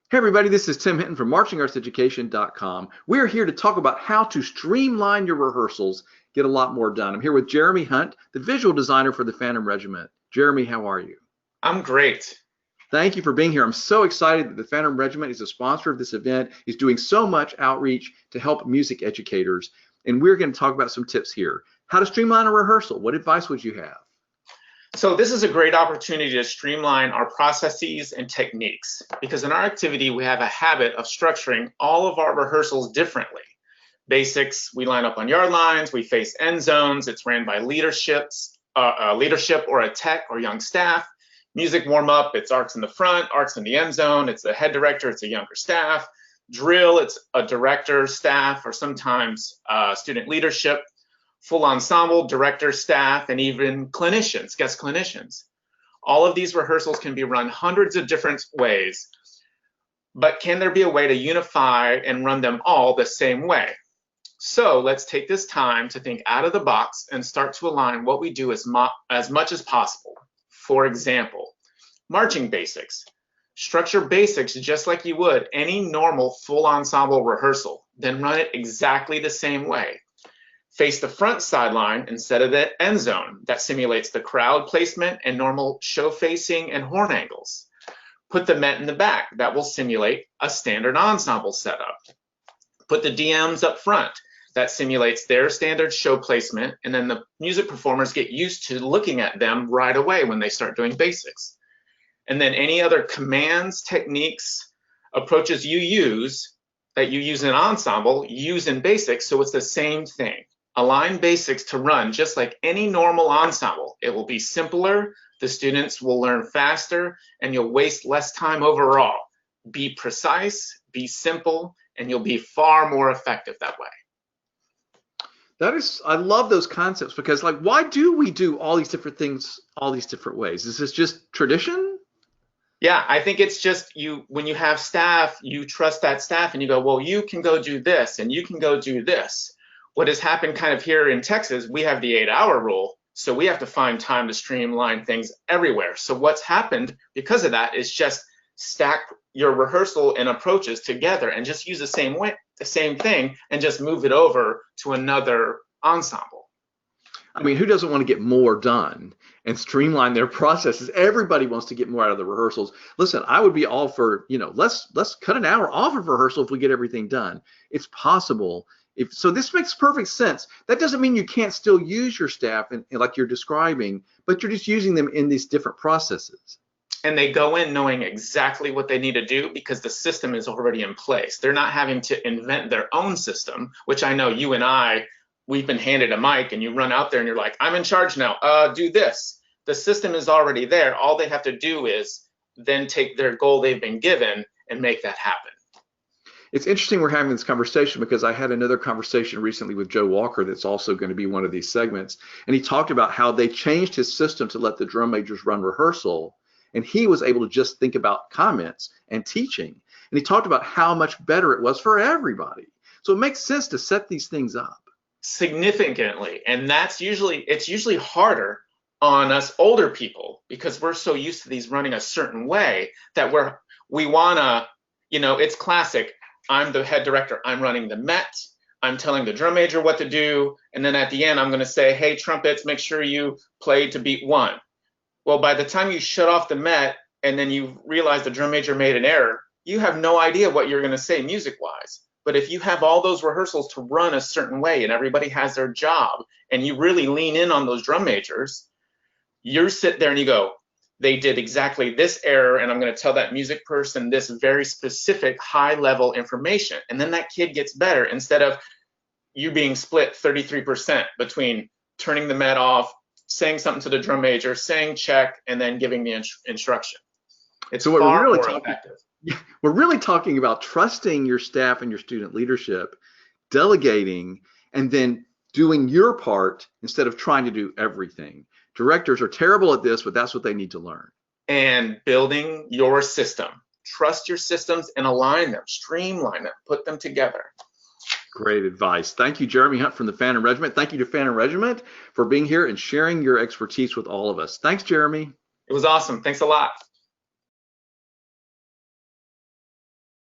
Hey everybody, this is Tim Hinton from marchingartseducation.com. We're here to talk about how to streamline your rehearsals, get a lot more done. I'm here with Jeremy Hunt, the visual designer for the Phantom Regiment. Jeremy, how are you? I'm great. Thank you for being here. I'm so excited that the Phantom Regiment is a sponsor of this event. He's doing so much outreach to help music educators. And we're going to talk about some tips here. How to streamline a rehearsal. What advice would you have? So this is a great opportunity to streamline our processes and techniques because in our activity, we have a habit of structuring all of our rehearsals differently. Basics, we line up on yard lines, we face end zones, it's ran by leadership or a tech or young staff. Music warm up, it's arcs in the front, arcs in the end zone, it's the head director, it's a younger staff. Drill, it's a director, staff, or sometimes student leadership. Full ensemble, director, staff, and even clinicians, guest clinicians. All of these rehearsals can be run hundreds of different ways, but can there be a way to unify and run them all the same way? So let's take this time to think out of the box and start to align what we do as much as possible. For example, marching basics. Structure basics just like you would any normal full ensemble rehearsal, then run it exactly the same way. Face the front sideline instead of the end zone. That simulates the crowd placement and normal show facing and horn angles. Put the Met in the back. That will simulate a standard ensemble setup. Put the DMs up front. That simulates their standard show placement, and then the music performers get used to looking at them right away when they start doing basics. And then any other commands, techniques, approaches you use that you use in ensemble, use in basics, so it's the same thing. Align basics to run just like any normal ensemble. It will be simpler, the students will learn faster, and you'll waste less time overall. Be precise, be simple, and you'll be far more effective that way. I love those concepts because, like, why do we do all these different things all these different ways? Is this just tradition? Yeah, I think it's just when you have staff, you trust that staff and you go, well, you can go do this and you can go do this. What has happened kind of here in Texas, we have the 8-hour rule, so we have to find time to streamline things everywhere. So what's happened because of that is just stack your rehearsal and approaches together and just use the same thing, and just move it over to another ensemble. I mean, who doesn't want to get more done and streamline their processes? Everybody wants to get more out of the rehearsals. Listen, I would be all for, let's cut an hour off of rehearsal if we get everything done. It's possible. So this makes perfect sense. That doesn't mean you can't still use your staff and like you're describing, but you're just using them in these different processes. And they go in knowing exactly what they need to do because the system is already in place. They're not having to invent their own system, which I know you and we've been handed a mic and you run out there and you're like, I'm in charge now, do this. The system is already there. All they have to do is then take their goal they've been given and make that happen. It's interesting we're having this conversation because I had another conversation recently with Joe Walker that's also going to be one of these segments. And he talked about how they changed his system to let the drum majors run rehearsal. And he was able to just think about comments and teaching. And he talked about how much better it was for everybody. So it makes sense to set these things up. Significantly. And it's usually harder on us older people because we're so used to these running a certain way that we want to, it's classic. I'm the head director, I'm running the Met, I'm telling the drum major what to do, and then at the end I'm going to say, hey, trumpets, make sure you play to beat 1. Well, by the time you shut off the Met and then you realize the drum major made an error, you have no idea what you're going to say music-wise. But if you have all those rehearsals to run a certain way and everybody has their job and you really lean in on those drum majors, you sit there and you go, they did exactly this error, and I'm going to tell that music person this very specific high-level information. And then that kid gets better instead of you being split 33% between turning the Met off, saying something to the drum major, saying check, and then giving the instruction. It's so far more effective. We're really talking about trusting your staff and your student leadership, delegating, and then doing your part instead of trying to do everything. Directors are terrible at this, but that's what they need to learn. And building your system. Trust your systems and align them, streamline them, put them together. Great advice. Thank you, Jeremy Hunt from the Phantom Regiment. Thank you to Phantom Regiment for being here and sharing your expertise with all of us. Thanks, Jeremy. It was awesome. Thanks a lot.